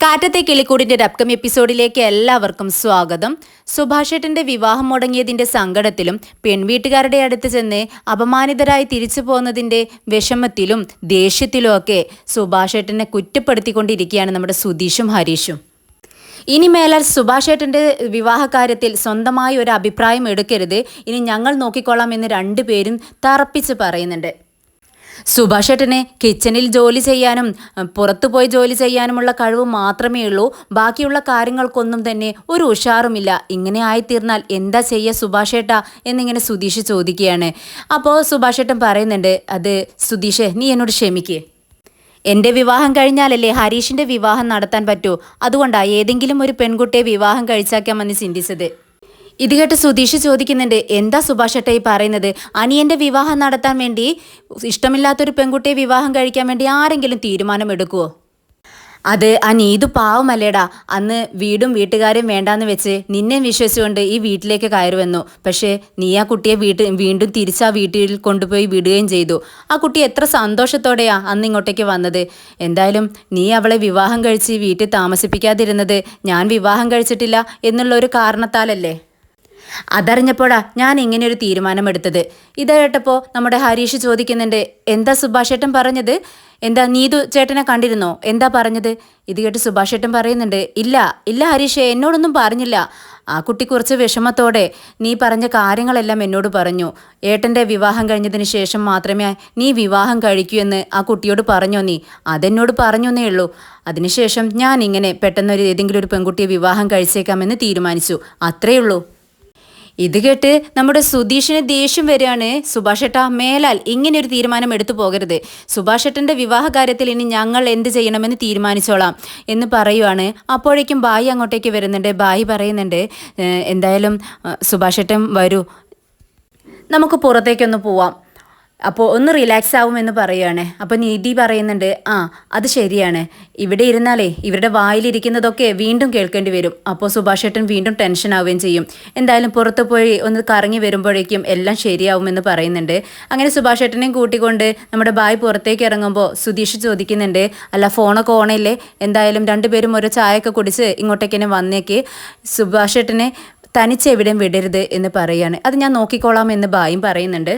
കാറ്റത്തെ കിളിക്കൂടിൻ്റെ ഒരു അപ്കമിങ് എപ്പിസോഡിലേക്ക് എല്ലാവർക്കും സ്വാഗതം. സുഭാഷേട്ടൻ്റെ വിവാഹം മുടങ്ങിയതിൻ്റെ സങ്കടത്തിലും പെൺവീട്ടുകാരുടെ അടുത്ത് ചെന്ന് അപമാനിതരായി തിരിച്ചു പോകുന്നതിൻ്റെ വിഷമത്തിലും ദേഷ്യത്തിലും ഒക്കെ സുഭാഷേട്ടനെ കുറ്റപ്പെടുത്തിക്കൊണ്ടിരിക്കുകയാണ് നമ്മുടെ സുധീഷും ഹരീഷും. ഇനി മേലാൽ സുഭാഷേട്ടൻ്റെ വിവാഹകാര്യത്തിൽ സ്വന്തമായി ഒരു അഭിപ്രായം എടുക്കരുത്, ഇനി ഞങ്ങൾ നോക്കിക്കൊള്ളാം എന്ന് രണ്ടുപേരും തറപ്പിച്ച് പറയുന്നുണ്ട്. സുഭാഷേട്ടന് കിച്ചണിൽ ജോലി ചെയ്യാനും പുറത്തു പോയി ജോലി ചെയ്യാനുമുള്ള കഴിവ് മാത്രമേ ഉള്ളൂ, ബാക്കിയുള്ള കാര്യങ്ങൾക്കൊന്നും തന്നെ ഒരു ഉഷാറുമില്ല. ഇങ്ങനെ ആയിത്തീർന്നാൽ എന്താ ചെയ്യുക സുഭാഷേട്ട എന്നിങ്ങനെ സുധീഷ് ചോദിക്കുകയാണ്. അപ്പോൾ സുഭാഷേട്ടൻ പറയുന്നുണ്ട്, അത് സുധീഷ് നീ എന്നോട് ക്ഷമിക്കേ, എൻ്റെ വിവാഹം കഴിഞ്ഞാലല്ലേ ഹരീഷിൻ്റെ വിവാഹം നടത്താൻ പറ്റൂ, അതുകൊണ്ടാണ് ഏതെങ്കിലും ഒരു പെൺകുട്ടിയെ വിവാഹം കഴിച്ചാക്കാമെന്ന് ചിന്തിച്ചത്. ഇത് കേട്ട് സുധീഷ് ചോദിക്കുന്നുണ്ട്, എന്താ സുഭാഷേട്ട ഈ പറയുന്നത്? അനിയൻ്റെ വിവാഹം നടത്താൻ വേണ്ടി ഇഷ്ടമില്ലാത്തൊരു പെൺകുട്ടിയെ വിവാഹം കഴിക്കാൻ വേണ്ടി ആരെങ്കിലും തീരുമാനമെടുക്കുമോ? അത് നീതു പാവമല്ലേടാ, അന്ന് വീടും വീട്ടുകാരും വേണ്ടാന്ന് വെച്ച് നിന്നെ വിശ്വസിച്ചുകൊണ്ട് ഈ വീട്ടിലേക്ക് കയറി വന്നു. പക്ഷേ നീ ആ കുട്ടിയെ വീണ്ടും തിരിച്ചാ വീട്ടിൽ കൊണ്ടുപോയി വിടുകയും ചെയ്തു. ആ കുട്ടി എത്ര സന്തോഷത്തോടെയാ അന്ന് ഇങ്ങോട്ടേക്ക് വന്നത്. എന്തായാലും നീ അവളെ വിവാഹം കഴിച്ച് വീട്ടിൽ താമസിപ്പിക്കാതിരുന്നത് ഞാൻ വിവാഹം കഴിച്ചിട്ടില്ല എന്നുള്ള ഒരു കാരണത്താലല്ലേ. അതറിഞ്ഞപ്പോഴാ ഞാൻ ഇങ്ങനെയൊരു തീരുമാനമെടുത്തത്. ഇത് കേട്ടപ്പോൾ നമ്മുടെ ഹരീഷ് ചോദിക്കുന്നുണ്ട്, എന്താ സുഭാഷേട്ടൻ പറഞ്ഞത്? എന്താ നീതു ചേട്ടനെ കണ്ടിരുന്നോ? എന്താ പറഞ്ഞത്? ഇത് കേട്ട് സുഭാഷേട്ടൻ പറയുന്നുണ്ട്, ഇല്ല ഹരീഷേ, എന്നോടൊന്നും പറഞ്ഞില്ല. ആ കുട്ടി കുറച്ച് വിഷമത്തോടെ നീ പറഞ്ഞ കാര്യങ്ങളെല്ലാം എന്നോട് പറഞ്ഞു. ഏട്ടൻ്റെ വിവാഹം കഴിഞ്ഞതിന് ശേഷം മാത്രമേ നീ വിവാഹം കഴിക്കൂ എന്ന് ആ കുട്ടിയോട് പറഞ്ഞോ നീ? അതെന്നോട് പറഞ്ഞേ ഉള്ളൂ. അതിനുശേഷം ഞാൻ ഇങ്ങനെ പെട്ടെന്ന് ഏതെങ്കിലും ഒരു പെൺകുട്ടിയെ വിവാഹം കഴിച്ചേക്കാമെന്ന് തീരുമാനിച്ചു, അത്രയേ ഉള്ളൂ. ഇത് കേട്ട് നമ്മുടെ സുധീഷിന് ദേഷ്യം വരികയാണ്. സുഭാഷേട്ട മേലാൽ ഇങ്ങനെ ഒരു തീരുമാനം എടുത്തു പോകരുത്. സുഭാഷേട്ടൻ്റെ വിവാഹ കാര്യത്തിൽ ഇനി ഞങ്ങൾ എന്ത് ചെയ്യണമെന്ന് തീരുമാനിച്ചോളാം എന്ന് പറയുവാണ്. അപ്പോഴേക്കും ബായി അങ്ങോട്ടേക്ക് വരുന്നുണ്ട്. ബായി പറയുന്നുണ്ട്, എന്തായാലും സുഭാഷേട്ടൻ വരൂ, നമുക്ക് പുറത്തേക്കൊന്ന് പോവാം, അപ്പോൾ ഒന്ന് റിലാക്സ് ആവുമെന്ന് പറയുകയാണ്. അപ്പോൾ നീതി പറയുന്നുണ്ട്, അത് ശരിയാണ്, ഇവിടെ ഇരുന്നാലേ ഇവരുടെ വായിലിരിക്കുന്നതൊക്കെ വീണ്ടും കേൾക്കേണ്ടി വരും. അപ്പോൾ സുഭാഷേട്ടൻ വീണ്ടും ടെൻഷൻ ആവുകയും ചെയ്യും. എന്തായാലും പുറത്ത് പോയി ഒന്ന് കറങ്ങി വരുമ്പോഴേക്കും എല്ലാം ശരിയാവുമെന്ന് പറയുന്നുണ്ട്. അങ്ങനെ സുഭാഷേട്ടനെയും കൂട്ടിക്കൊണ്ട് നമ്മുടെ ബായ് പുറത്തേക്ക് ഇറങ്ങുമ്പോൾ സുധീഷ് ചോദിക്കുന്നുണ്ട്, അല്ല ഫോണൊക്കെ ഓണയില്ലേ? എന്തായാലും രണ്ടുപേരും ഒരു ചായയൊക്കെ കുടിച്ച് ഇങ്ങോട്ടേക്ക് തന്നെ വന്നേക്ക്, സുഭാഷേട്ടനെ തനിച്ച് എവിടെയും വിടരുത് എന്ന് പറയുകയാണ്. അത് ഞാൻ നോക്കിക്കോളാം എന്ന് ബായും പറയുന്നുണ്ട്.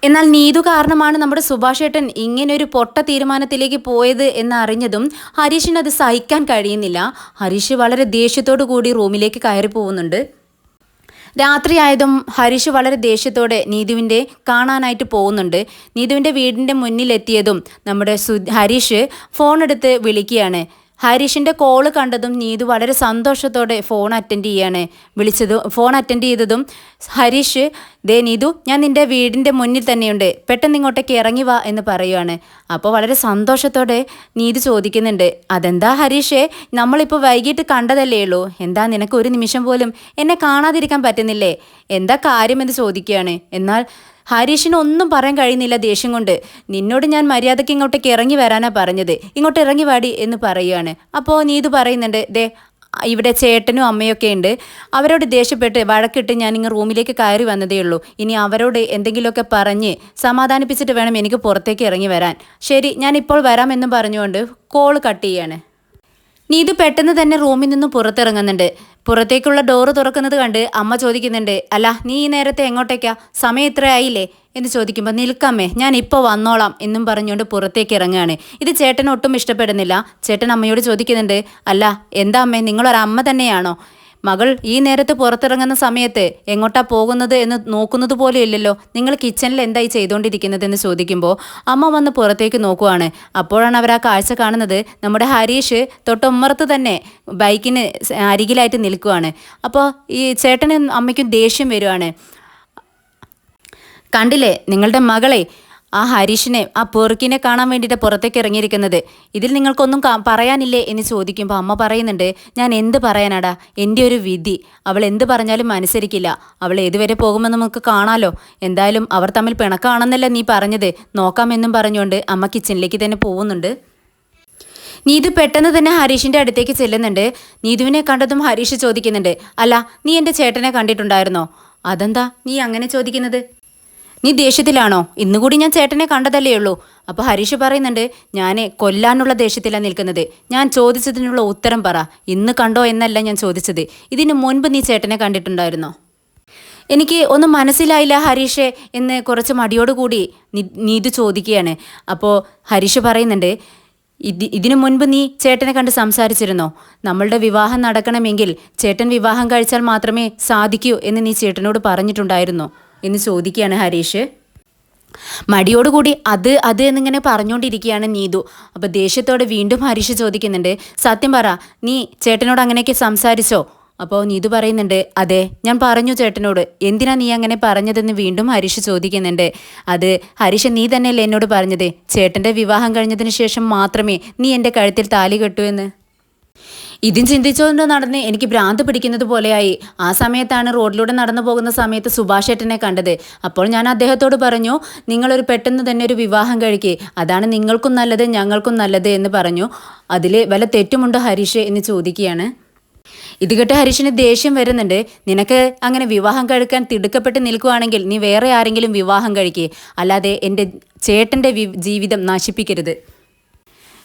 എന്നാൽ നീതു കാരണമാണ് നമ്മുടെ സുഭാഷേട്ടൻ ഇങ്ങനൊരു പൊട്ട തീരുമാനത്തിലേക്ക് പോയത് എന്നറിഞ്ഞതും ഹരീഷിന് അത് സഹിക്കാൻ കഴിയുന്നില്ല. ഹരീഷ് വളരെ ദേഷ്യത്തോടു കൂടി റൂമിലേക്ക് കയറി പോകുന്നുണ്ട്. രാത്രിയായതും ഹരീഷ് വളരെ ദേഷ്യത്തോടെ നീതുവിൻ്റെ കാണാനായിട്ട് പോകുന്നുണ്ട്. നീതുവിൻ്റെ വീടിൻ്റെ മുന്നിലെത്തിയതും നമ്മുടെ ഹരീഷ് ഫോൺ എടുത്ത് വിളിക്കുകയാണ്. ഹരീഷിൻ്റെ കോള് കണ്ടതും നീതു വളരെ സന്തോഷത്തോടെ ഫോൺ അറ്റൻഡ് ചെയ്തതും ഹരീഷ്, ദേ നീതു, ഞാൻ നിൻ്റെ വീടിൻ്റെ മുന്നിൽ തന്നെയുണ്ട്, പെട്ടെന്ന് ഇങ്ങോട്ടേക്ക് ഇറങ്ങി വാ എന്ന് പറയുകയാണ്. അപ്പോൾ വളരെ സന്തോഷത്തോടെ നീതു ചോദിക്കുന്നുണ്ട്, അതെന്താ ഹരീഷേ, നമ്മളിപ്പോൾ വൈകിട്ട് കണ്ടതല്ലേ ഉള്ളൂ, എന്താ നിനക്ക് ഒരു നിമിഷം പോലും എന്നെ കാണാതിരിക്കാൻ പറ്റുന്നില്ലേ, എന്താ കാര്യമെന്ന് ചോദിക്കുകയാണ്. എന്നാൽ ഹരീഷിന് ഒന്നും പറയാൻ കഴിയുന്നില്ല ദേഷ്യം കൊണ്ട്. നിന്നോട് ഞാൻ മര്യാദയ്ക്ക് ഇങ്ങോട്ടേക്ക് ഇറങ്ങി വരാനാ പറഞ്ഞത്, ഇങ്ങോട്ട് ഇറങ്ങി വാടി എന്ന് പറയുകയാണ്. അപ്പോൾ നീതു പറയുന്നുണ്ട്, ദേ ഇവിടെ ചേട്ടനും അമ്മയൊക്കെ ഉണ്ട്, അവരോട് ദേഷ്യപ്പെട്ട് വഴക്കിട്ട് ഞാൻ ഇങ്ങ് റൂമിലേക്ക് കയറി വന്നതേ ഉള്ളൂ. ഇനി അവരോട് എന്തെങ്കിലുമൊക്കെ പറഞ്ഞ് സമാധാനിപ്പിച്ചിട്ട് വേണം എനിക്ക് പുറത്തേക്ക് ഇറങ്ങി വരാൻ. ശരി, ഞാൻ ഇപ്പോൾ വരാമെന്നും പറഞ്ഞുകൊണ്ട് കോള് കട്ട് ചെയ്യാണ്. നീതു പെട്ടെന്ന് തന്നെ റൂമിൽ നിന്നും പുറത്തിറങ്ങുന്നുണ്ട്. പുറത്തേക്കുള്ള ഡോറ് തുറക്കുന്നത് കണ്ട് അമ്മ ചോദിക്കുന്നുണ്ട്, അല്ല നീ ഈ നേരത്തെ എങ്ങോട്ടേക്കാ, സമയം ഇത്രയായില്ലേ എന്ന് ചോദിക്കുമ്പോൾ, നിൽക്കാമേ ഞാൻ ഇപ്പോൾ വന്നോളാം എന്നും പറഞ്ഞുകൊണ്ട് പുറത്തേക്ക് ഇറങ്ങുകയാണ്. ഇത് ചേട്ടൻ ഒട്ടും ഇഷ്ടപ്പെടുന്നില്ല. ചേട്ടൻ അമ്മയോട് ചോദിക്കുന്നുണ്ട്, അല്ല എന്താ അമ്മേ, നിങ്ങളൊരമ്മ തന്നെയാണോ? മകൾ ഈ നേരത്ത് പുറത്തിറങ്ങുന്ന സമയത്ത് എങ്ങോട്ടാ പോകുന്നത് എന്ന് നോക്കുന്നത് പോലും ഇല്ലല്ലോ, നിങ്ങൾ കിച്ചണിൽ എന്തായി ചെയ്തുകൊണ്ടിരിക്കുന്നത് എന്ന് ചോദിക്കുമ്പോൾ അമ്മ വന്ന് പുറത്തേക്ക് നോക്കുവാണ്. അപ്പോഴാണ് അവർ ആ കാഴ്ച കാണുന്നത്. നമ്മുടെ ഹരീഷ് തൊട്ടുമ്മറത്ത് തന്നെ ബൈക്കിന് അരികിലായിട്ട് നിൽക്കുവാണ്. അപ്പോൾ ഈ ചേട്ടനും അമ്മയ്ക്കും ദേഷ്യം വരുവാണ്. കണ്ടില്ലേ നിങ്ങളുടെ മകളെ, ആ ഹരീഷിനെ, ആ പെറുക്കിനെ കാണാൻ വേണ്ടിയിട്ട് പുറത്തേക്ക് ഇറങ്ങിയിരിക്കുന്നത്, ഇതിൽ നിങ്ങൾക്കൊന്നും പറയാനില്ലേ എന്ന് ചോദിക്കുമ്പോൾ അമ്മ പറയുന്നുണ്ട്, ഞാൻ എന്ത് പറയാനാടാ, എൻ്റെ ഒരു വിധി, അവൾ എന്ത് പറഞ്ഞാലും അനുസരിക്കില്ല, അവൾ ഏതുവരെ പോകുമെന്ന് നമുക്ക് കാണാമല്ലോ, എന്തായാലും അവർ തമ്മിൽ പിണക്കാണെന്നല്ല നീ പറഞ്ഞത്, നോക്കാമെന്നും പറഞ്ഞുകൊണ്ട് അമ്മ കിച്ചണിലേക്ക് തന്നെ പോകുന്നുണ്ട്. നീതു പെട്ടെന്ന് തന്നെ ഹരീഷിൻ്റെ അടുത്തേക്ക് ചെല്ലുന്നുണ്ട്. നീതുവിനെ കണ്ടതും ഹരീഷ് ചോദിക്കുന്നുണ്ട്, അല്ല നീ എൻ്റെ ചേട്ടനെ കണ്ടിട്ടുണ്ടായിരുന്നോ? അതെന്താ നീ അങ്ങനെ ചോദിക്കുന്നത്? നീ ദേഷ്യത്തിലാണോ? ഇന്നുകൂടി ഞാൻ ചേട്ടനെ കണ്ടതല്ലേ ഉള്ളൂ. അപ്പോൾ ഹരീഷ് പറയുന്നുണ്ട്, ഞാൻ കൊല്ലാനുള്ള ദേഷ്യത്തിലാണ് നിൽക്കുന്നത്. ഞാൻ ചോദിച്ചതിനുള്ള ഉത്തരം പറ. ഇന്ന് കണ്ടോ എന്നല്ല ഞാൻ ചോദിച്ചത്. ഇതിനു മുൻപ് നീ ചേട്ടനെ കണ്ടിട്ടുണ്ടായിരുന്നോ? എനിക്ക് ഒന്നും മനസ്സിലായില്ല ഹരീഷേ എന്ന് കുറച്ച് മടിയോടുകൂടി നീതു ചോദിക്കുകയാണ്. അപ്പോൾ ഹരീഷ് പറയുന്നുണ്ട്, ഇതിനു മുൻപ് നീ ചേട്ടനെ കണ്ട് സംസാരിച്ചിരുന്നോ? നമ്മളുടെ വിവാഹം നടക്കണമെങ്കിൽ ചേട്ടൻ വിവാഹം കഴിച്ചാൽ മാത്രമേ സാധിക്കൂ എന്ന് നീ ചേട്ടനോട് പറഞ്ഞിട്ടുണ്ടായിരുന്നോ എന്ന് ചോദിക്കുകയാണ് ഹരീഷ്. മടിയോടുകൂടി അത് എന്നിങ്ങനെ പറഞ്ഞുകൊണ്ടിരിക്കുകയാണ് നീതു. അപ്പോൾ ദേഷ്യത്തോടെ വീണ്ടും ഹരീഷ് ചോദിക്കുന്നുണ്ട്, സത്യം പറ, നീ ചേട്ടനോട് അങ്ങനെയൊക്കെ സംസാരിച്ചോ? അപ്പോൾ നീതു പറയുന്നുണ്ട്, അതെ, ഞാൻ പറഞ്ഞു ചേട്ടനോട്. എന്തിനാ നീ അങ്ങനെ പറഞ്ഞതെന്ന് വീണ്ടും ഹരീഷ് ചോദിക്കുന്നുണ്ട്. അത് ഹരീഷ്, നീ തന്നെയല്ലേ എന്നോട് പറഞ്ഞത് ചേട്ടൻ്റെ വിവാഹം കഴിഞ്ഞതിന് ശേഷം മാത്രമേ നീ എൻ്റെ കഴുത്തിൽ താലി കെട്ടൂ എന്ന്? ഇതും ചിന്തിച്ചുകൊണ്ട് നടന്ന് എനിക്ക് ഭ്രാന്ത് പിടിക്കുന്നത് പോലെയായി. ആ സമയത്താണ് റോഡിലൂടെ നടന്നു പോകുന്ന സമയത്ത് സുഭാഷ് ഏട്ടനെ കണ്ടത്. അപ്പോൾ ഞാൻ അദ്ദേഹത്തോട് പറഞ്ഞു, നിങ്ങളൊരു പെട്ടെന്ന് തന്നെ ഒരു വിവാഹം കഴിക്കുക, അതാണ് നിങ്ങൾക്കും നല്ലത് ഞങ്ങൾക്കും നല്ലത് എന്ന് പറഞ്ഞു. അതിൽ വല്ല തെറ്റുമുണ്ടോ ഹരീഷ് എന്ന് ചോദിക്കുകയാണ്. ഇത് കേട്ട് ഹരീഷിന് ദേഷ്യം വരുന്നുണ്ട്. നിനക്ക് അങ്ങനെ വിവാഹം കഴിക്കാൻ തിടുക്കപ്പെട്ട് നിൽക്കുകയാണെങ്കിൽ നീ വേറെ ആരെങ്കിലും വിവാഹം കഴിക്കുക, അല്ലാതെ എൻ്റെ ചേട്ടൻ്റെ ജീവിതം നശിപ്പിക്കരുത്.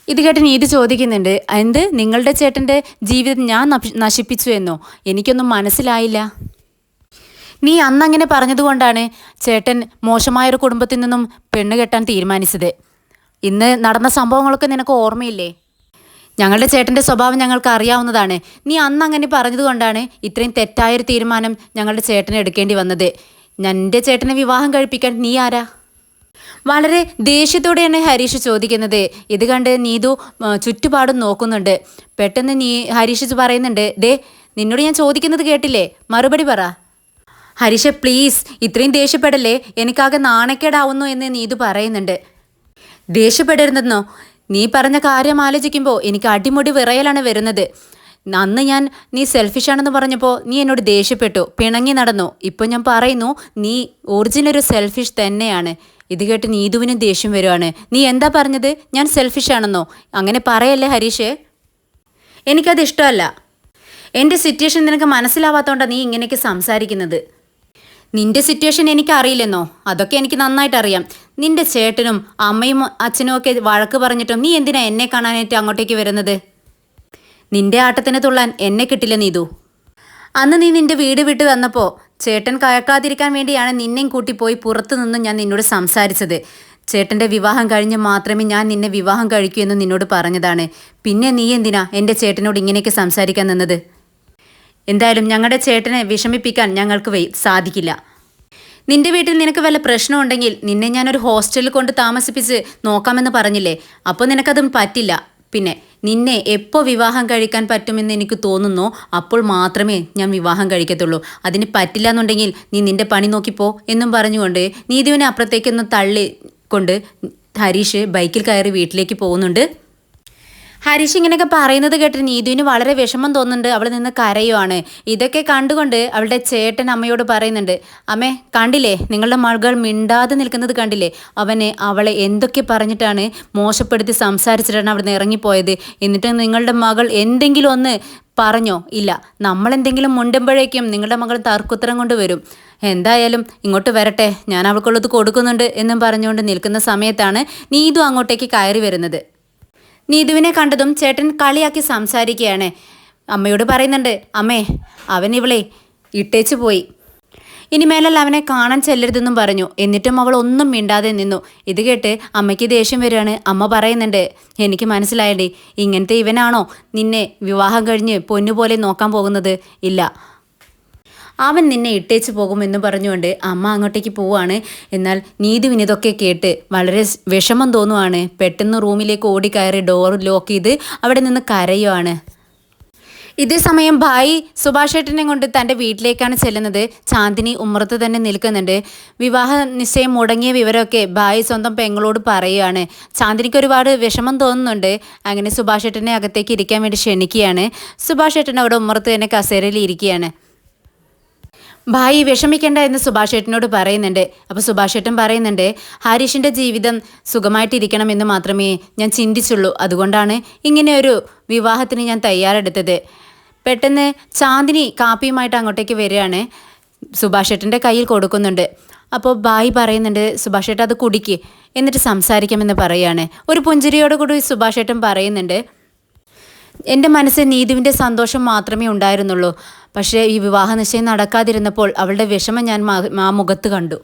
ഇത് കേട്ട് നീതി ചോദിക്കുന്നുണ്ട്, എന്ത്, നിങ്ങളുടെ ചേട്ടൻ്റെ ജീവിതം ഞാൻ നശിപ്പിച്ചു എന്നോ? എനിക്കൊന്നും മനസ്സിലായില്ല. നീ അന്നങ്ങനെ പറഞ്ഞതുകൊണ്ടാണ് ചേട്ടൻ മോശമായൊരു കുടുംബത്തിൽ നിന്നും പെണ്ണ് കെട്ടാൻ തീരുമാനിച്ചത്. ഇന്ന് നടന്ന സംഭവങ്ങളൊക്കെ നിനക്ക് ഓർമ്മയില്ലേ? ഞങ്ങളുടെ ചേട്ടൻ്റെ സ്വഭാവം ഞങ്ങൾക്ക് അറിയാവുന്നതാണ്. നീ അന്ന് അങ്ങനെ പറഞ്ഞതുകൊണ്ടാണ് ഇത്രയും തെറ്റായൊരു തീരുമാനം ഞങ്ങളുടെ ചേട്ടനെ എടുക്കേണ്ടി വന്നത്. എൻ്റെ ചേട്ടനെ വിവാഹം കഴിപ്പിക്കാൻ നീ ആരാ? വളരെ ദേഷ്യത്തോടെയാണ് ഹരീഷ് ചോദിക്കുന്നത്. ഇത് കണ്ട് നീതു ചുറ്റുപാടും നോക്കുന്നുണ്ട്. പെട്ടെന്ന് ഹരീഷ് പറയുന്നുണ്ട്, ദേ, നിന്നോട് ഞാൻ ചോദിക്കുന്നത് കേട്ടില്ലേ, മറുപടി പറ. ഹരീഷ് പ്ലീസ്, ഇത്രയും ദേഷ്യപ്പെടല്ലേ, എനിക്കാകെ നാണക്കേടാവുന്നു എന്ന് നീതു പറയുന്നുണ്ട്. ദേഷ്യപ്പെടരുതെന്നോ? നീ പറഞ്ഞ കാര്യം ആലോചിക്കുമ്പോൾ എനിക്ക് അടിമുടി വിറയലാണ് വരുന്നത്. അന്ന് നീ സെൽഫിഷാണെന്ന് പറഞ്ഞപ്പോൾ നീ എന്നോട് ദേഷ്യപ്പെട്ടു, പിണങ്ങി നടന്നു. ഇപ്പോൾ ഞാൻ പറയുന്നു, നീ ഒറിജിനൽ ഒരു സെൽഫിഷ് തന്നെയാണ്. ഇത് കേട്ട് നീതുവിനും ദേഷ്യം വരുവാണ്. നീ എന്താ പറഞ്ഞത്? ഞാൻ സെൽഫിഷാണെന്നോ? അങ്ങനെ പറയല്ലേ ഹരീഷ്, എനിക്കത് ഇഷ്ടമല്ല. എൻ്റെ സിറ്റുവേഷൻ നിനക്ക് മനസ്സിലാവാത്തതുകൊണ്ടാണ് നീ ഇങ്ങനെയൊക്കെ സംസാരിക്കുന്നത്. നിന്റെ സിറ്റുവേഷൻ എനിക്ക് അറിയില്ലെന്നോ? അതൊക്കെ എനിക്ക് നന്നായിട്ട് അറിയാം. നിന്റെ ചേട്ടനും അമ്മയും അച്ഛനും ഒക്കെ വഴക്ക് പറഞ്ഞിട്ടും നീ എന്തിനാ എന്നെ കാണാനായിട്ട് അങ്ങോട്ടേക്ക് വരുന്നത്? നിന്റെ ആട്ടത്തിന് തുള്ളാൻ എന്നെ കിട്ടില്ല നീതു. അന്ന് നീ നിന്റെ വീട് വിട്ട് വന്നപ്പോൾ ചേട്ടൻ കയക്കാതിരിക്കാൻ വേണ്ടിയാണ് നിന്നെയും കൂട്ടി പോയി പുറത്തു നിന്നും ഞാൻ നിന്നോട് സംസാരിച്ചത്. ചേട്ടൻ്റെ വിവാഹം കഴിഞ്ഞ് മാത്രമേ ഞാൻ നിന്നെ വിവാഹം കഴിക്കൂ എന്ന് നിന്നോട് പറഞ്ഞതാണ്. പിന്നെ നീ എന്തിനാ എൻ്റെ ചേട്ടനോട് ഇങ്ങനെയൊക്കെ സംസാരിക്കാൻ നിന്നത്? എന്തായാലും ഞങ്ങളുടെ ചേട്ടനെ വിഷമിപ്പിക്കാൻ ഞങ്ങൾക്ക് സാധിക്കില്ല. നിന്റെ വീട്ടിൽ നിനക്ക് വല്ല പ്രശ്നമുണ്ടെങ്കിൽ നിന്നെ ഞാനൊരു ഹോസ്റ്റലിൽ കൊണ്ട് താമസിപ്പിച്ച് നോക്കാമെന്ന് പറഞ്ഞില്ലേ? അപ്പോൾ നിനക്കതും പറ്റില്ല. പിന്നെ നിന്നെ എപ്പോൾ വിവാഹം കഴിക്കാൻ പറ്റുമെന്ന് എനിക്ക് തോന്നുന്നോ അപ്പോൾ മാത്രമേ ഞാൻ വിവാഹം കഴിക്കത്തുള്ളൂ. അതിന് പറ്റില്ല എന്നുണ്ടെങ്കിൽ നീ നിന്റെ പണി നോക്കിപ്പോ എന്നും പറഞ്ഞുകൊണ്ട് നീതുവിനെ അപ്പുറത്തേക്കൊന്ന് തള്ളിക്കൊണ്ട് ഹരീഷ് ബൈക്കിൽ കയറി വീട്ടിലേക്ക് പോകുന്നുണ്ട്. ഹരീഷ് ഇങ്ങനെയൊക്കെ പറയുന്നത് കേട്ട് നീതുവിന് വളരെ വിഷമം തോന്നുന്നുണ്ട്. അവൾ നിന്ന് കരയുവാണ്. ഇതൊക്കെ കണ്ടുകൊണ്ട് അവളുടെ ചേട്ടൻ അമ്മയോട് പറയുന്നുണ്ട്, അമ്മേ കണ്ടില്ലേ, നിങ്ങളുടെ മകൾ മിണ്ടാതെ നിൽക്കുന്നത് കണ്ടില്ലേ? അവളെ എന്തൊക്കെ പറഞ്ഞിട്ടാണ് മോശപ്പെടുത്തി സംസാരിച്ചിട്ടാണ് അവിടെ നിന്ന് ഇറങ്ങിപ്പോയത്. എന്നിട്ട് നിങ്ങളുടെ മകൾ എന്തെങ്കിലും ഒന്ന് പറഞ്ഞോ? ഇല്ല. നമ്മളെന്തെങ്കിലും മുണ്ടുമ്പോഴേക്കും നിങ്ങളുടെ മകൾ തർക്കുത്തരം കൊണ്ട് വരും. എന്തായാലും ഇങ്ങോട്ട് വരട്ടെ, ഞാൻ അവൾക്കുള്ളത് കൊടുക്കുന്നുണ്ട് എന്നും പറഞ്ഞുകൊണ്ട് നിൽക്കുന്ന സമയത്താണ് നീതു അങ്ങോട്ടേക്ക് കയറി വരുന്നത്. നീതുവിനെ കണ്ടതും ചേട്ടൻ കളിയാക്കി സംസാരിക്കുകയാണ്. അമ്മയോട് പറയുന്നുണ്ട്, അമ്മേ, അവൻ ഇവളെ ഇട്ടേച്ചു പോയി, ഇനി മേലല്ല അവനെ കാണാൻ ചെല്ലരുതെന്നും പറഞ്ഞു. എന്നിട്ടും അവൾ ഒന്നും മിണ്ടാതെ നിന്നു. ഇത് കേട്ട് അമ്മയ്ക്ക് ദേഷ്യം വരികയാണ്. അമ്മ പറയുന്നുണ്ട്, എനിക്ക് മനസ്സിലായേ, ഇങ്ങനത്തെ ഇവനാണോ നിന്നെ വിവാഹം കഴിഞ്ഞ് പൊന്നുപോലെ നോക്കാൻ പോകുന്നത്? ഇല്ല, അവൻ നിന്നെ ഇട്ടേച്ച് പോകുമെന്ന് പറഞ്ഞുകൊണ്ട് അമ്മ അങ്ങോട്ടേക്ക് പോവുകയാണ്. എന്നാൽ നീതുവിന് ഇതൊക്കെ കേട്ട് വളരെ വിഷമം തോന്നുവാണ്. പെട്ടെന്ന് റൂമിലേക്ക് ഓടിക്കയറി ഡോർ ലോക്ക് ചെയ്ത് അവിടെ നിന്ന് കരയുവാണ്. ഇതേ സമയം ഭായി സുഭാഷേട്ടനെ കൊണ്ട് തൻ്റെ വീട്ടിലേക്കാണ് ചെല്ലുന്നത്. ചാന്ദിനി ഉമ്മറത്ത് തന്നെ നിൽക്കുന്നുണ്ട്. വിവാഹ നിശ്ചയം മുടങ്ങിയ വിവരമൊക്കെ ഭായി സ്വന്തം പെങ്ങളോട് പറയുകയാണ്. ചാന്ദിനിക്ക് ഒരുപാട് വിഷമം തോന്നുന്നുണ്ട്. അങ്ങനെ സുഭാഷേട്ടനെ അകത്തേക്ക് ഇരിക്കാൻ വേണ്ടി ക്ഷണിക്കുകയാണ്. സുഭാഷേട്ടൻ അവിടെ ഉമ്മറത്ത് തന്നെ കസേരയിൽ ഇരിക്കുകയാണ്. ഭായി വിഷമിക്കേണ്ട എന്ന് സുഭാഷേട്ടനോട് പറയുന്നുണ്ട്. അപ്പോൾ സുഭാഷേട്ടൻ പറയുന്നുണ്ട്, ഹരീഷിൻ്റെ ജീവിതം സുഖമായിട്ടിരിക്കണം എന്ന് മാത്രമേ ഞാൻ ചിന്തിച്ചുള്ളൂ. അതുകൊണ്ടാണ് ഇങ്ങനെ ഒരു വിവാഹത്തിന് ഞാൻ തയ്യാറെടുത്തത്. പെട്ടെന്ന് ചാന്ദിനി കാപ്പിയുമായിട്ട് അങ്ങോട്ടേക്ക് വരികയാണ്. സുഭാഷേട്ടൻ്റെ കയ്യിൽ കൊടുക്കുന്നുണ്ട്. അപ്പോൾ ബായി പറയുന്നുണ്ട് സുഭാഷ് ഏട്ടൻ അത് കുടിക്ക് എന്നിട്ട് സംസാരിക്കാമെന്ന് പറയാണ്. ഒരു പുഞ്ചിരിയോട് കൂടി സുഭാഷ് ഏട്ടൻ പറയുന്നുണ്ട്, എൻ്റെ മനസ്സിൽ നീതുവിൻ്റെ സന്തോഷം മാത്രമേ ഉണ്ടായിരുന്നുള്ളൂ. പക്ഷേ ഈ വിവാഹ നിശ്ചയം നടക്കാതിരുന്നപ്പോൾ അവളുടെ വിഷമം ഞാൻ ആ മുഖത്ത് കണ്ടു.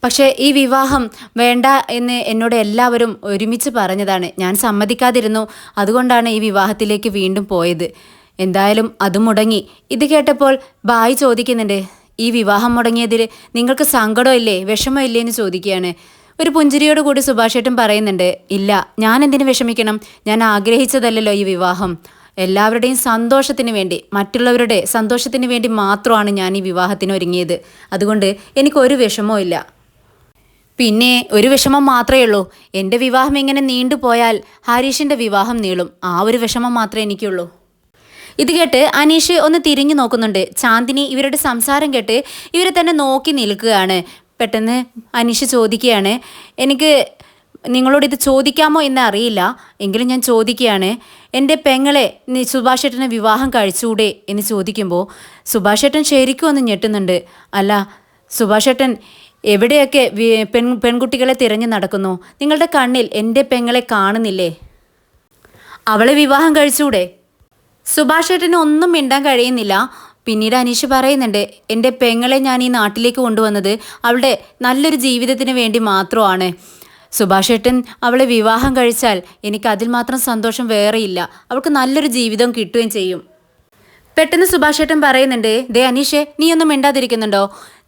പക്ഷേ ഈ വിവാഹം വേണ്ട എന്ന് എന്നോട് എല്ലാവരും ഒരുമിച്ച് പറഞ്ഞതാണ്. ഞാൻ സമ്മതിക്കാതിരുന്നു. അതുകൊണ്ടാണ് ഈ വിവാഹത്തിലേക്ക് വീണ്ടും പോയത്. എന്തായാലും അത് മുടങ്ങി. ഇത് കേട്ടപ്പോൾ ബായി ചോദിക്കുന്നുണ്ട്, ഈ വിവാഹം മുടങ്ങിയതിൽ നിങ്ങൾക്ക് സങ്കടമില്ലേ, വിഷമമില്ലേ എന്ന് ചോദിക്കുകയാണ്. ഒരു പുഞ്ചിരിയോട് കൂടി സുഭാഷ് ഏട്ടൻ പറയുന്നുണ്ട്, ഇല്ല, ഞാൻ എന്തിനു വിഷമിക്കണം, ഞാൻ ആഗ്രഹിച്ചതല്ലല്ലോ ഈ വിവാഹം. എല്ലാവരുടെയും സന്തോഷത്തിന് വേണ്ടി, മറ്റുള്ളവരുടെ സന്തോഷത്തിന് വേണ്ടി മാത്രമാണ് ഞാൻ ഈ വിവാഹത്തിന് ഒരുങ്ങിയത്. അതുകൊണ്ട് എനിക്കൊരു വിഷമവും ഇല്ല. പിന്നെ ഒരു വിഷമം മാത്രമേ ഉള്ളൂ, എൻ്റെ വിവാഹം ഇങ്ങനെ നീണ്ടുപോയാൽ ഹരീഷിൻ്റെ വിവാഹം നീളും. ആ ഒരു വിഷമം മാത്രമേ എനിക്കുള്ളൂ. ഇത് കേട്ട് അനീഷ് ഒന്ന് തിരിഞ്ഞു നോക്കുന്നുണ്ട്. ചാന്ദിനി ഇവരുടെ സംസാരം കേട്ട് ഇവരെ തന്നെ നോക്കി നിൽക്കുകയാണ്. പെട്ടെന്ന് അനീഷ് ചോദിക്കുകയാണ്, എനിക്ക് നിങ്ങളോട് ഇത് ചോദിക്കാമോ എന്ന് അറിയില്ല, എങ്കിലും ഞാൻ ചോദിക്കുകയാണ്, എൻ്റെ പെങ്ങളെ സുഭാഷ് ഏട്ടനെ വിവാഹം കഴിച്ചുകൂടെ എന്ന് ചോദിക്കുമ്പോൾ സുഭാഷ് ഏട്ടൻ ശരിക്കും ഒന്ന് ഞെട്ടുന്നുണ്ട്. അല്ല സുഭാഷ് ഏട്ടൻ എവിടെയൊക്കെ പെൺകുട്ടികളെ തിരഞ്ഞു നടക്കുന്നു, നിങ്ങളുടെ കണ്ണിൽ എൻ്റെ പെങ്ങളെ കാണുന്നില്ലേ, അവളെ വിവാഹം കഴിച്ചുകൂടെ? സുഭാഷ് ഏട്ടന് ഒന്നും മിണ്ടാൻ കഴിയുന്നില്ല. പിന്നീട് അനീഷ് പറയുന്നുണ്ട്, എൻ്റെ പെങ്ങളെ ഞാൻ ഈ നാട്ടിലേക്ക് കൊണ്ടുവന്നത് അവളുടെ നല്ലൊരു ജീവിതത്തിന് വേണ്ടി മാത്രമാണ്. സുഭാഷ് ഏട്ടൻ അവളെ വിവാഹം കഴിച്ചാൽ എനിക്ക് അതിൽ മാത്രം സന്തോഷം വേറെയില്ല. അവൾക്ക് നല്ലൊരു ജീവിതം കിട്ടുകയും ചെയ്യും. പെട്ടെന്ന് സുഭാഷ് ഏട്ടൻ പറയുന്നുണ്ട്, ദേ അനീഷേ, നീ ഒന്നും മിണ്ടാതിരിക്കുന്നുണ്ടോ?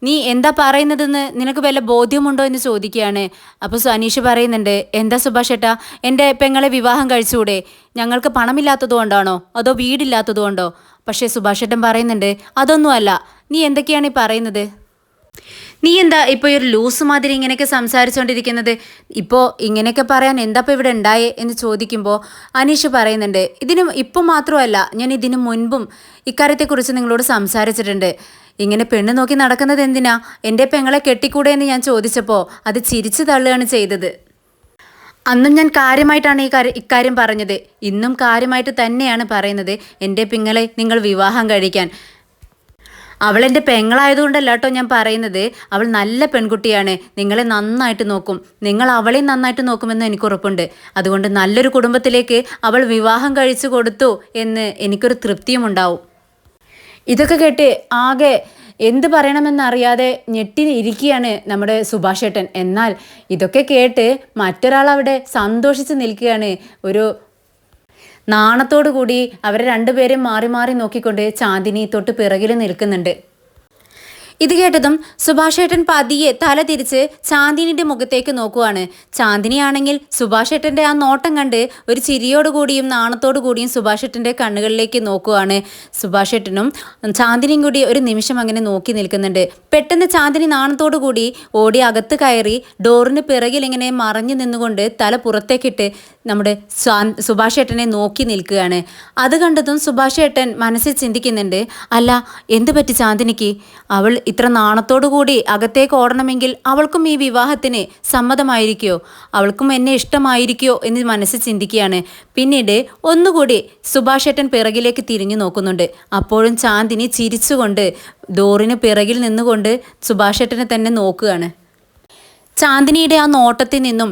നീ എന്താ പറയുന്നതെന്ന് നിനക്ക് വല്ല ബോധ്യമുണ്ടോ എന്ന് ചോദിക്കുകയാണ്. അപ്പോൾ അനീഷ് പറയുന്നുണ്ട്, എന്താ സുഭാഷ് ഏട്ടാ, എൻ്റെ പെങ്ങളെ വിവാഹം കഴിച്ചുകൂടെ? ഞങ്ങൾക്ക് പണമില്ലാത്തത് കൊണ്ടാണോ അതോ വീടില്ലാത്തത് കൊണ്ടോ? പക്ഷേ സുഭാഷ് ഏട്ടൻ പറയുന്നുണ്ട്, അതൊന്നുമല്ല. നീ എന്തൊക്കെയാണ് ഈ പറയുന്നത്? നീ എന്താ ഇപ്പോൾ ഒരു ലൂസ് മാതിരി ഇങ്ങനെയൊക്കെ സംസാരിച്ചുകൊണ്ടിരിക്കുന്നത്? ഇപ്പോൾ ഇങ്ങനെയൊക്കെ പറയാൻ എന്താ ഇപ്പോൾ ഇവിടെ ഉണ്ടായേ എന്ന് ചോദിക്കുമ്പോൾ അനീഷ് പറയുന്നുണ്ട്, ഇപ്പോൾ മാത്രമല്ല, ഞാൻ ഇതിനു മുൻപും ഇക്കാര്യത്തെക്കുറിച്ച് നിങ്ങളോട് സംസാരിച്ചിട്ടുണ്ട്. ഇങ്ങനെ പെണ്ണ് നോക്കി നടക്കുന്നത് എന്തിനാ? എൻ്റെ പെങ്ങളെ കെട്ടിക്കൂടെ എന്ന് ഞാൻ ചോദിച്ചപ്പോൾ അത് ചിരിച്ചു തള്ളുകയാണ് ചെയ്തത്. അന്നും ഞാൻ കാര്യമായിട്ടാണ് ഇക്കാര്യം പറഞ്ഞത്, ഇന്നും കാര്യമായിട്ട് തന്നെയാണ് പറയുന്നത്. എൻ്റെ പെങ്ങളെ നിങ്ങൾ വിവാഹം കഴിക്കാൻ. അവൾ എൻ്റെ പെങ്ങളായതുകൊണ്ടല്ല കേട്ടോ ഞാൻ പറയുന്നത്. അവൾ നല്ല പെൺകുട്ടിയാണ്, നിങ്ങളെ നന്നായിട്ട് നോക്കും, നിങ്ങൾ അവളെയും നന്നായിട്ട് നോക്കുമെന്ന് എനിക്ക് ഉറപ്പുണ്ട്. അതുകൊണ്ട് നല്ലൊരു കുടുംബത്തിലേക്ക് അവൾ വിവാഹം കഴിച്ചു കൊടുത്തു എന്ന് എനിക്കൊരു തൃപ്തിയും ഉണ്ടാവും. ഇതൊക്കെ കേട്ട് ആകെ എന്ത് പറയണമെന്നറിയാതെ ഞെട്ടിയിരിക്കുകയാണ് നമ്മുടെ സുഭാഷ് ഏട്ടൻ. എന്നാൽ ഇതൊക്കെ കേട്ട് മറ്റൊരാൾ അവിടെ സന്തോഷിച്ച് നിൽക്കുകയാണ്. ഒരു നാണത്തോടു കൂടി അവരെ രണ്ടുപേരെയും മാറി മാറി നോക്കിക്കൊണ്ട് ചാന്ദിനി തൊട്ട് പിറകിൽ നിൽക്കുന്നുണ്ട്. ഇത് കേട്ടതും സുഭാഷ് ഏട്ടൻ പതിയെ തല തിരിച്ച് ചാന്ദിനിയുടെ മുഖത്തേക്ക് നോക്കുവാണ്. ചാന്ദിനിയാണെങ്കിൽ സുഭാഷ് ഏട്ടൻ്റെ ആ നോട്ടം കണ്ട് ഒരു ചിരിയോടുകൂടിയും നാണത്തോടു കൂടിയും സുഭാഷ് ഏട്ടൻ്റെ കണ്ണുകളിലേക്ക് നോക്കുവാണ്. സുഭാഷ് ഏട്ടനും ചാന്ദിനിയും കൂടി ഒരു നിമിഷം അങ്ങനെ നോക്കി നിൽക്കുന്നുണ്ട്. പെട്ടെന്ന് ചാന്ദിനി നാണത്തോടു കൂടി ഓടി അകത്ത് കയറി ഡോറിന് പിറകിൽ ഇങ്ങനെ മറഞ്ഞു നിന്നുകൊണ്ട് തല പുറത്തേക്കിട്ട് നമ്മുടെ സുഭാഷ് ഏട്ടനെ നോക്കി നിൽക്കുകയാണ്. അത് കണ്ടതും സുഭാഷ് ഏട്ടൻ മനസ്സിൽ ചിന്തിക്കുന്നുണ്ട്, അല്ല എന്ത് പറ്റി ചാന്ദിനിക്ക്? അവൾ ഇത്ര നാണത്തോടു കൂടി അകത്തേക്ക് ഓടണമെങ്കിൽ അവൾക്കും ഈ വിവാഹത്തിന് സമ്മതമായിരിക്കുമോ? അവൾക്കും എന്നെ ഇഷ്ടമായിരിക്കുമോ എന്ന് മനസ്സിൽ ചിന്തിക്കുകയാണ്. പിന്നീട് ഒന്നുകൂടി സുഭാഷ് ഏട്ടൻ പിറകിലേക്ക് തിരിഞ്ഞു നോക്കുന്നുണ്ട്. അപ്പോഴും ചാന്ദിനി ചിരിച്ചുകൊണ്ട് ഡോറിന് പിറകിൽ നിന്നുകൊണ്ട് സുഭാഷ് ഏട്ടനെ തന്നെ നോക്കുകയാണ്. ചാന്ദിനിയുടെ ആ നോട്ടത്തിൽ നിന്നും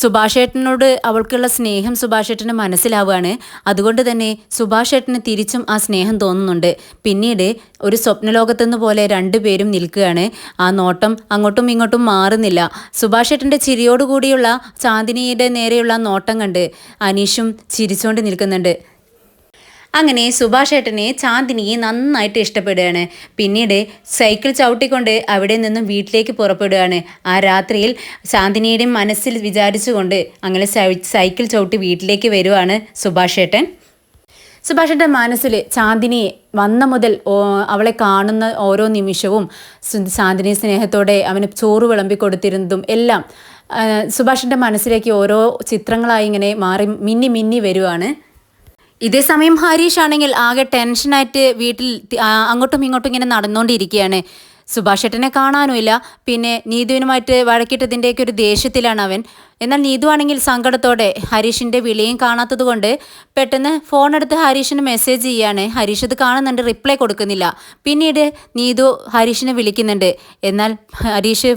സുഭാഷ് ഏട്ടനോട് അവൾക്കുള്ള സ്നേഹം സുഭാഷ് ഏട്ടന് മനസ്സിലാവുകയാണ്. അതുകൊണ്ട് തന്നെ സുഭാഷ് ഏട്ടന് തിരിച്ചും ആ സ്നേഹം തോന്നുന്നുണ്ട്. പിന്നീട് ഒരു സ്വപ്നലോകത്തെന്ന് പോലെ രണ്ടുപേരും നിൽക്കുകയാണ്. ആ നോട്ടം അങ്ങോട്ടും ഇങ്ങോട്ടും മാറുന്നില്ല. സുഭാഷ് ഏട്ടൻ്റെ ചിരിയോടുകൂടിയുള്ള ചാന്ദിനിയുടെ നേരെയുള്ള നോട്ടം കണ്ട് അനീഷും ചിരിച്ചുകൊണ്ട് നിൽക്കുന്നുണ്ട്. അങ്ങനെ സുഭാഷ് ഏട്ടനെ ചാന്ദിനിയെ നന്നായിട്ട് ഇഷ്ടപ്പെടുകയാണ്. പിന്നീട് സൈക്കിൾ ചവിട്ടിക്കൊണ്ട് അവിടെ നിന്നും വീട്ടിലേക്ക് പുറപ്പെടുകയാണ്. ആ രാത്രിയിൽ ചാന്ദിനിയുടെ മനസ്സിൽ വിചാരിച്ചുകൊണ്ട് അങ്ങനെ സൈക്കിൾ ചവിട്ടി വീട്ടിലേക്ക് വരുവാണ് സുഭാഷ് ഏട്ടൻ. സുഭാഷ് ഏട്ടൻ്റെ മനസ്സിൽ ചാന്ദിനി വന്ന മുതൽ അവളെ കാണുന്ന ഓരോ നിമിഷവും ചാന്ദിനി സ്നേഹത്തോടെ അവന് ചോറ് വിളമ്പി കൊടുത്തിരുന്നതും എല്ലാം സുഭാഷിൻ്റെ മനസ്സിലേക്ക് ഓരോ ചിത്രങ്ങളായി ഇങ്ങനെ മാറി മിന്നി മിന്നി വരുവാണ്. ഇതേ സമയം ഹരീഷ് ആണെങ്കിൽ ആകെ ടെൻഷനായിട്ട് വീട്ടിൽ അങ്ങോട്ടും ഇങ്ങോട്ടും ഇങ്ങനെ നടന്നുകൊണ്ടിരിക്കുകയാണ്. സുഭാഷ് ഏട്ടനെ കാണാനുമില്ല. പിന്നെ നീതുവിനുമായിട്ട് വഴക്കിട്ടതിൻ്റെയൊക്കെ ഒരു ദേഷ്യത്തിലാണ് അവൻ. എന്നാൽ നീതു ആണെങ്കിൽ സങ്കടത്തോടെ ഹരീഷിൻ്റെ വിളിയും കാണാത്തത് കൊണ്ട് പെട്ടെന്ന് ഫോൺ എടുത്ത് ഹരീഷിന് മെസ്സേജ് ചെയ്യാണ്. ഹരീഷ് ഇത് കാണുന്നുണ്ട്, റിപ്ലൈ കൊടുക്കുന്നില്ല. പിന്നീട് നീതു ഹരീഷിനെ വിളിക്കുന്നുണ്ട്. എന്നാൽ ഹരീഷ്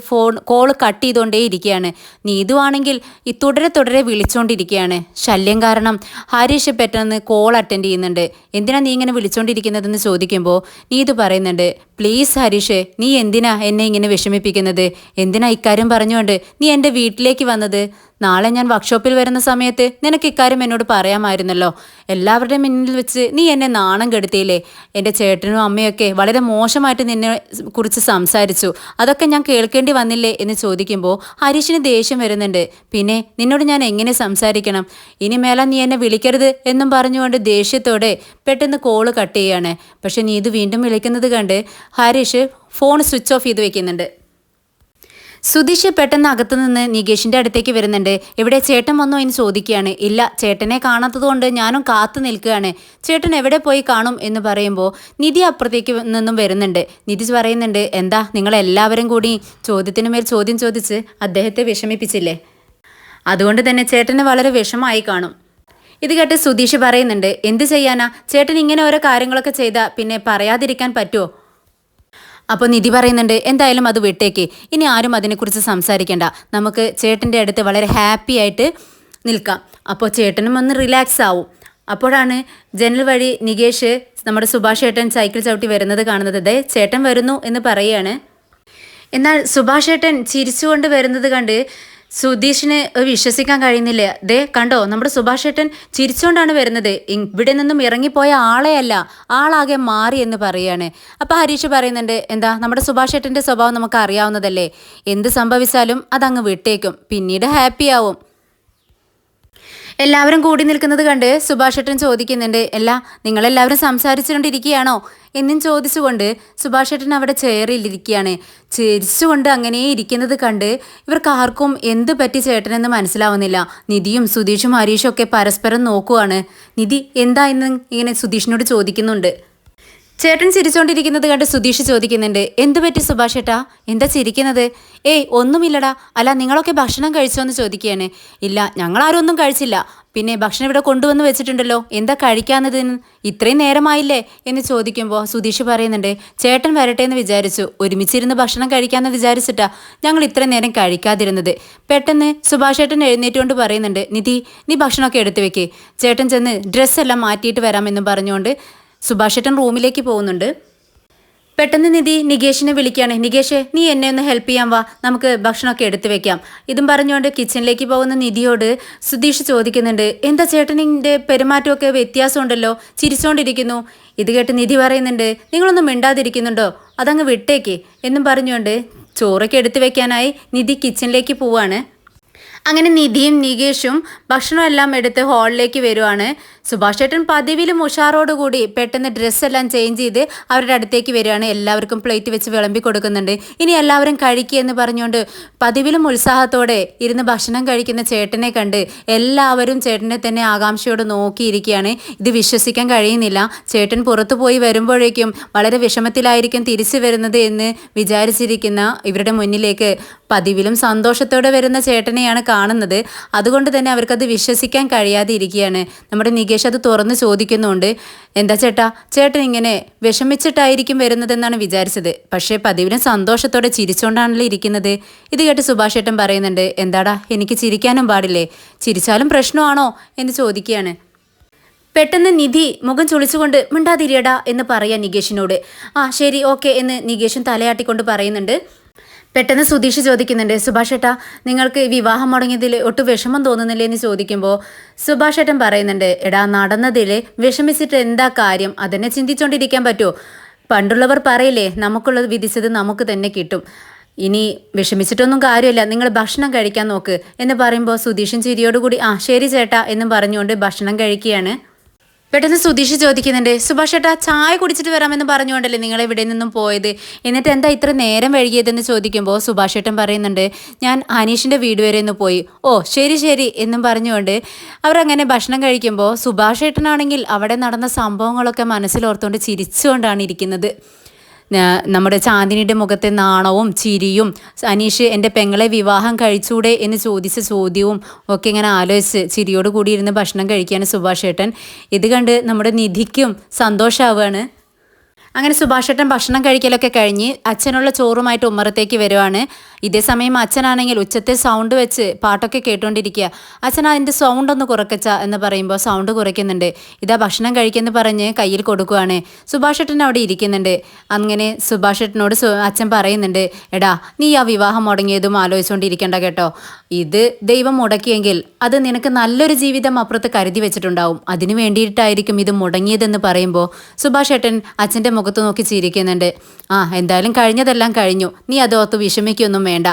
കോള് കട്ട് ചെയ്തുകൊണ്ടേ ഇരിക്കുകയാണ്. നീതു ആണെങ്കിൽ തുടരെ വിളിച്ചുകൊണ്ടിരിക്കുകയാണ്. ശല്യം കാരണം ഹരീഷ് പെട്ടെന്ന് കോൾ അറ്റൻഡ് ചെയ്യുന്നുണ്ട്. എന്തിനാ നീ ഇങ്ങനെ വിളിച്ചുകൊണ്ടിരിക്കുന്നതെന്ന് ചോദിക്കുമ്പോൾ നീതു പറയുന്നുണ്ട്, പ്ലീസ് ഹരീഷ്, നീ എന്തിനാ എന്നെ ഇങ്ങനെ വിഷമിപ്പിക്കുന്നത്? എന്തിനാ ഇക്കാര്യം പറഞ്ഞുകൊണ്ട് നീ എൻ്റെ വീട്ടിലേക്ക് വന്നത്? നാളെ ഞാൻ വർക്ക്ഷോപ്പിൽ വരുന്ന സമയത്ത് നിനക്ക് ഇക്കാര്യം എന്നോട് പറയാമായിരുന്നല്ലോ. എല്ലാവരുടെയും മുന്നിൽ വെച്ച് നീ എന്നെ നാണം കെടുത്തിയില്ലേ? എൻ്റെ ചേട്ടനും അമ്മയൊക്കെ വളരെ മോശമായിട്ട് നിന്നെ കുറിച്ച് സംസാരിച്ചു. അതൊക്കെ ഞാൻ കേൾക്കേണ്ടി വന്നില്ലേ എന്ന് ചോദിക്കുമ്പോൾ ഹരീഷിന് ദേഷ്യം വരുന്നുണ്ട്. പിന്നെ നിന്നോട് ഞാൻ എങ്ങനെ സംസാരിക്കണം? ഇനി മേലാൽ നീ എന്നെ വിളിക്കരുത് എന്നും പറഞ്ഞുകൊണ്ട് ദേഷ്യത്തോടെ പെട്ടെന്ന് കോള് കട്ട് ചെയ്യാണ്. പക്ഷെ നീ ഇത് വീണ്ടും വിളിക്കുന്നത് കണ്ട് ഹരീഷ് ഫോൺ സ്വിച്ച് ഓഫ് ചെയ്ത് വെക്കുന്നുണ്ട്. സുധീഷ് പെട്ടെന്ന് അകത്തുനിന്ന് നികേഷിൻ്റെ അടുത്തേക്ക് വരുന്നുണ്ട്. ഇവിടെ ചേട്ടൻ വന്നോ എന്ന് ചോദിക്കുകയാണ്. ഇല്ല, ചേട്ടനെ കാണാത്തത് കൊണ്ട് ഞാനും കാത്തു നിൽക്കുകയാണ്. ചേട്ടൻ എവിടെ പോയി കാണും എന്ന് പറയുമ്പോൾ നിധി അപ്പുറത്തേക്ക് നിന്നും വരുന്നുണ്ട്. നിധി പറയുന്നുണ്ട്, എന്താ നിങ്ങളെല്ലാവരും കൂടി ചോദ്യത്തിന് മേൽ ചോദ്യം ചോദിച്ച് അദ്ദേഹത്തെ വിഷമിപ്പിച്ചില്ലേ? അതുകൊണ്ട് തന്നെ ചേട്ടന് വളരെ വിഷമമായി കാണും. ഇത് കേട്ട് സുധീഷ് പറയുന്നുണ്ട്, എന്ത് ചെയ്യാനാ, ചേട്ടൻ ഇങ്ങനെ ഓരോ കാര്യങ്ങളൊക്കെ ചെയ്താൽ പിന്നെ പറയാതിരിക്കാൻ പറ്റുമോ? അപ്പോൾ നിധി പറയുന്നുണ്ട്, എന്തായാലും അത് വിട്ടേക്ക്, ഇനി ആരും അതിനെക്കുറിച്ച് സംസാരിക്കേണ്ട, നമുക്ക് ചേട്ടൻ്റെ അടുത്ത് വളരെ ഹാപ്പി ആയിട്ട് നിൽക്കാം. അപ്പോൾ ചേട്ടനും ഒന്ന് റിലാക്സ് ആവും. അപ്പോഴാണ് ജനൽ വഴി നികേഷ് നമ്മുടെ സുഭാഷ് ചേട്ടൻ സൈക്കിൾ ചവിട്ടി വരുന്നത് കാണുന്നത്. ദേ ചേട്ടൻ വരുന്നു എന്ന് പറയുകയാണ്. എന്നാൽ സുഭാഷ് ചേട്ടൻ ചിരിച്ചുകൊണ്ട് വരുന്നത് കണ്ട് സുധീഷിന് വിശ്വസിക്കാൻ കഴിയുന്നില്ല. ദേ കണ്ടോ, നമ്മുടെ സുഭാഷ് ചേട്ടൻ ചിരിച്ചുകൊണ്ടാണ് വരുന്നത്. ഇവിടെ നിന്നും ഇറങ്ങിപ്പോയ ആളെയല്ല, ആളാകെ മാറി എന്ന് പറയാണ്. അപ്പോൾ ഹരീഷ് പറയുന്നുണ്ട്, എന്താ നമ്മുടെ സുഭാഷ് ചേട്ടൻ്റെ സ്വഭാവം നമുക്ക് അറിയാവുന്നതല്ലേ, എന്ത് സംഭവിച്ചാലും അതങ്ങ് വിട്ടേക്കും, പിന്നീട് ഹാപ്പി ആവും. എല്ലാവരും കൂടി നിൽക്കുന്നത് കണ്ട് സുഭാഷ് ചേട്ടൻ ചോദിക്കുന്നുണ്ട്, നിങ്ങളെല്ലാവരും സംസാരിച്ചുകൊണ്ടിരിക്കുകയാണോ എന്നും ചോദിച്ചുകൊണ്ട് സുഭാഷ് ചേട്ടൻ അവിടെ ചെയറിലിരിക്കുകയാണ്. ചിരിച്ചുകൊണ്ട് അങ്ങനെ ഇരിക്കുന്നത് കണ്ട് ഇവർക്ക് ആർക്കും എന്ത് പറ്റി ചേട്ടനെന്ന് മനസ്സിലാവുന്നില്ല. നിധിയും സുധീഷും ഹരീഷും ഒക്കെ പരസ്പരം നോക്കുവാണ്. നിധി എന്താ എന്ന് ഇങ്ങനെ സുധീഷിനോട് ചോദിക്കുന്നുണ്ട്. ചേട്ടൻ ചിരിച്ചുകൊണ്ടിരിക്കുന്നത് കണ്ട് സുധീഷ് ചോദിക്കുന്നുണ്ട്, എന്ത് പറ്റി സുഭാഷ് ചേട്ടാ, എന്താ ചിരിക്കുന്നത്? ഏയ് ഒന്നുമില്ലടാ. അല്ല നിങ്ങളൊക്കെ ഭക്ഷണം കഴിച്ചോ എന്ന് ചോദിക്കുകയാണ്. ഇല്ല, ഞങ്ങളാരും ഒന്നും കഴിച്ചില്ല. പിന്നെ ഭക്ഷണം ഇവിടെ കൊണ്ടുവന്ന് വെച്ചിട്ടുണ്ടല്ലോ, എന്താ കഴിക്കാന്നതിന്, ഇത്രയും നേരമായില്ലേ എന്ന് ചോദിക്കുമ്പോൾ സുധീഷ് പറയുന്നുണ്ട്, ചേട്ടൻ വരട്ടെ എന്ന് വിചാരിച്ചു, ഒരുമിച്ചിരുന്ന് ഭക്ഷണം കഴിക്കാമെന്ന് വിചാരിച്ചിട്ടാ ഞങ്ങൾ ഇത്രയും നേരം കഴിക്കാതിരുന്നത്. പെട്ടെന്ന് സുഭാഷ് ചേട്ടൻ എഴുന്നേറ്റുകൊണ്ട് പറയുന്നുണ്ട്, നിധി നീ ഭക്ഷണമൊക്കെ എടുത്തു വെക്കേ, ചേട്ടൻ ചെന്ന് ഡ്രസ്സെല്ലാം മാറ്റിയിട്ട് വരാമെന്നും പറഞ്ഞുകൊണ്ട് സുഭാഷ് ചേട്ടൻ റൂമിലേക്ക് പോകുന്നുണ്ട്. പെട്ടെന്ന് നിധി നികേഷിനെ വിളിക്കുകയാണ്. നികേഷ്, നീ എന്നെ ഒന്ന് ഹെൽപ്പ് ചെയ്യാൻ വാ, നമുക്ക് ഭക്ഷണമൊക്കെ എടുത്തു വെക്കാം. ഇതും പറഞ്ഞുകൊണ്ട് കിച്ചണിലേക്ക് പോകുന്ന നിധിയോട് സുധീഷ് ചോദിക്കുന്നുണ്ട്, എന്താ ചേട്ടനിൻ്റെ പെരുമാറ്റമൊക്കെ വ്യത്യാസമുണ്ടല്ലോ, ചിരിച്ചുകൊണ്ടിരിക്കുന്നു. ഇത് കേട്ട് നിധി പറയുന്നുണ്ട്, നിങ്ങളൊന്നും മിണ്ടാതിരിക്കുന്നുണ്ടോ, അതങ്ങ് വിട്ടേക്ക് എന്നും പറഞ്ഞുകൊണ്ട് ചോറൊക്കെ എടുത്തു വെക്കാനായി നിധി കിച്ചണിലേക്ക് പോവാണ്. അങ്ങനെ നിധിയും നികേഷും ഭക്ഷണമെല്ലാം എടുത്ത് ഹാളിലേക്ക് വരുവാണ്. സുഭാഷ് ചേട്ടൻ പതിവിലും ഉഷാറോടുകൂടി പെട്ടെന്ന് ഡ്രസ്സെല്ലാം ചേഞ്ച് ചെയ്ത് അവരുടെ അടുത്തേക്ക് വരികയാണ്. എല്ലാവർക്കും പ്ലേറ്റ് വെച്ച് വിളമ്പി കൊടുക്കുന്നുണ്ട്. ഇനി എല്ലാവരും കഴിക്കുക എന്ന് പറഞ്ഞുകൊണ്ട് പതിവിലും ഉത്സാഹത്തോടെ ഇരുന്ന് ഭക്ഷണം കഴിക്കുന്ന ചേട്ടനെ കണ്ട് എല്ലാവരും ചേട്ടനെ തന്നെ ആകാംക്ഷയോടെ നോക്കിയിരിക്കുകയാണ്. ഇത് വിശ്വസിക്കാൻ കഴിയുന്നില്ല. ചേട്ടൻ പുറത്തു പോയി വരുമ്പോഴേക്കും വളരെ വിഷമത്തിലായിരിക്കും തിരിച്ചു വരുന്നത് എന്ന് വിചാരിച്ചിരിക്കുന്ന ഇവരുടെ മുന്നിലേക്ക് പതിവിലും സന്തോഷത്തോടെ വരുന്ന ചേട്ടനെയാണ് കാണുന്നത്. അതുകൊണ്ട് തന്നെ അവർക്കത് വിശ്വസിക്കാൻ കഴിയാതെ ഇരിക്കുകയാണ്. നമ്മുടെ നികേഷ് അത് തുറന്ന് ചോദിക്കുന്നുണ്ട്, എന്താ ചേട്ടാ, ചേട്ടൻ ഇങ്ങനെ വിഷമിച്ചിട്ടായിരിക്കും വരുന്നതെന്നാണ് വിചാരിച്ചത്, പക്ഷേ പതിവിലും സന്തോഷത്തോടെ ചിരിച്ചുകൊണ്ടാണല്ലോ ഇരിക്കുന്നത്. ഇത് കേട്ട് സുഭാഷ് ചേട്ടൻ പറയുന്നുണ്ട്, എന്താടാ എനിക്ക് ചിരിക്കാനും പാടില്ലേ, ചിരിച്ചാലും പ്രശ്നമാണോ എന്ന് ചോദിക്കുകയാണ്. പെട്ടെന്ന് നിധി മുഖം ചുളിച്ചുകൊണ്ട് മിണ്ടാതിരിയടാ എന്ന് പറയാൻ നികേഷിനോട്. ശരി ഓക്കെ എന്ന് നികേഷും തലയാട്ടിക്കൊണ്ട് പറയുന്നുണ്ട്. പെട്ടെന്ന് സുധീഷ് ചോദിക്കുന്നുണ്ട്, സുഭാഷ് ചേട്ടാ നിങ്ങൾക്ക് വിവാഹം മുടങ്ങിയതിൽ ഒട്ടും വിഷമം തോന്നുന്നില്ലേ എന്ന് ചോദിക്കുമ്പോൾ സുഭാഷ് ചേട്ടൻ പറയുന്നുണ്ട്, എടാ നടന്നതിൽ വിഷമിച്ചിട്ട് എന്താ കാര്യം, അതെന്നെ ചിന്തിച്ചുകൊണ്ടിരിക്കാൻ പറ്റുമോ? പണ്ടുള്ളവർ പറയില്ലേ, നമുക്കുള്ളത് വിധിച്ചത് നമുക്ക് തന്നെ കിട്ടും, ഇനി വിഷമിച്ചിട്ടൊന്നും കാര്യമില്ല, നിങ്ങൾ ഭക്ഷണം കഴിക്കാൻ നോക്ക് എന്ന് പറയുമ്പോൾ സുധീഷും ചിരിയോടുകൂടി ശരി ചേട്ടാ എന്നും പറഞ്ഞുകൊണ്ട് ഭക്ഷണം കഴിക്കുകയാണ്. പെട്ടെന്ന് സുധീഷ് ചോദിക്കുന്നുണ്ട്, സുഭാഷ് ചേട്ടാ ചായ കുടിച്ചിട്ട് വരാമെന്ന് പറഞ്ഞുകൊണ്ടല്ലേ നിങ്ങൾ ഇവിടെ നിന്നും പോയത്, എന്നിട്ട് എന്താ ഇത്ര നേരം വൈകിയതെന്ന് ചോദിക്കുമ്പോൾ സുഭാഷ് ചേട്ടൻ പറയുന്നുണ്ട്, ഞാൻ അനീഷിൻ്റെ വീട് വരെ ഒന്ന് പോയി. ശരി ശരി എന്നും പറഞ്ഞുകൊണ്ട് അവരങ്ങനെ ഭക്ഷണം കഴിക്കുമ്പോൾ സുഭാഷ് ചേട്ടനാണെങ്കിൽ അവിടെ നടന്ന സംഭവങ്ങളൊക്കെ മനസ്സിലോർത്തുകൊണ്ട് ചിരിച്ചുകൊണ്ടാണ് ഇരിക്കുന്നത്. നമ്മുടെ ചാന്ദിനിയുടെ മുഖത്തെ നാണവും ചിരിയും അനീഷ് എൻ്റെ പെങ്ങളെ വിവാഹം കഴിച്ചൂടെ എന്ന് ചോദിച്ച ചോദ്യവും ഒക്കെ ഇങ്ങനെ ആലോചിച്ച് ചിരിയോട് കൂടി ഇരുന്ന് ഭക്ഷണം കഴിക്കുകയാണ് സുഭാഷ് ഏട്ടൻ. ഇത് കണ്ട് നമ്മുടെ നിധിക്കും സന്തോഷമാവുകയാണ്. അങ്ങനെ സുഭാഷ് ഏട്ടൻ ഭക്ഷണം കഴിക്കലൊക്കെ കഴിഞ്ഞ് അച്ഛനുള്ള ചോറുമായിട്ട് ഉമ്മറത്തേക്ക് വരുവാണ്. ഇതേ സമയം അച്ഛനാണെങ്കിൽ ഉച്ചത്തെ സൗണ്ട് വെച്ച് പാട്ടൊക്കെ കേട്ടുകൊണ്ടിരിക്കുക. അച്ഛൻ അതിൻ്റെ സൗണ്ട് ഒന്ന് കുറക്കച്ച എന്ന് പറയുമ്പോൾ സൗണ്ട് കുറയ്ക്കുന്നുണ്ട്. ഇതാ ഭക്ഷണം കഴിക്കുമെന്ന് പറഞ്ഞ് കയ്യിൽ കൊടുക്കുവാണ്. സുഭാഷ് ഏട്ടൻ അവിടെ ഇരിക്കുന്നുണ്ട്. അങ്ങനെ സുഭാഷ് ഏട്ടനോട് അച്ഛൻ പറയുന്നുണ്ട്, എടാ നീ ആ വിവാഹം മുടങ്ങിയതും ആലോചിച്ചുകൊണ്ടിരിക്കേണ്ട കേട്ടോ. ഇത് ദൈവം മുടക്കിയെങ്കിൽ അത് നിനക്ക് നല്ലൊരു ജീവിതം അപ്പുറത്ത് കരുതി വെച്ചിട്ടുണ്ടാവും. അതിനു വേണ്ടിയിട്ടായിരിക്കും ഇത് മുടങ്ങിയതെന്ന് പറയുമ്പോൾ സുഭാഷ് ഏട്ടൻ അച്ഛൻ്റെ മുഖത്ത് നോക്കി ചിരിക്കുന്നുണ്ട്. എന്തായാലും കഴിഞ്ഞതെല്ലാം കഴിഞ്ഞു, നീ അതോർത്ത് വിഷമിക്കൊന്നും വേണ്ട.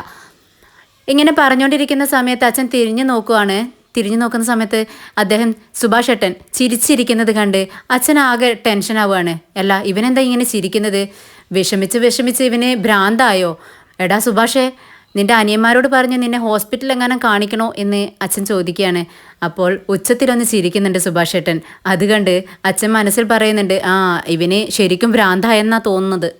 ഇങ്ങനെ പറഞ്ഞുകൊണ്ടിരിക്കുന്ന സമയത്ത് അച്ഛൻ തിരിഞ്ഞു നോക്കുവാണ്. തിരിഞ്ഞു നോക്കുന്ന സമയത്ത് അദ്ദേഹം സുഭാഷ് ഏട്ടൻ ചിരിച്ചിരിക്കുന്നത് കണ്ട് അച്ഛൻ ആകെ ടെൻഷനാവുകയാണ്. അല്ല ഇവനെന്താ ഇങ്ങനെ ചിരിക്കുന്നത്? വിഷമിച്ച് ഇവന് ഭ്രാന്തായോ? എടാ സുഭാഷേ, നിന്റെ അനിയന്മാരോട് പറഞ്ഞ് നിന്നെ ഹോസ്പിറ്റലിൽ എങ്ങാനും കാണിക്കണോ എന്ന് അച്ഛൻ ചോദിക്കുകയാണ്. അപ്പോൾ ഉച്ചത്തിലൊന്ന് ചിരിക്കുന്നുണ്ട് സുഭാഷ് ഏട്ടൻ. അത് കണ്ട് അച്ഛൻ മനസ്സിൽ പറയുന്നുണ്ട്, ഇവന് ശരിക്കും ഭ്രാന്തായെന്നാണ് തോന്നുന്നത്.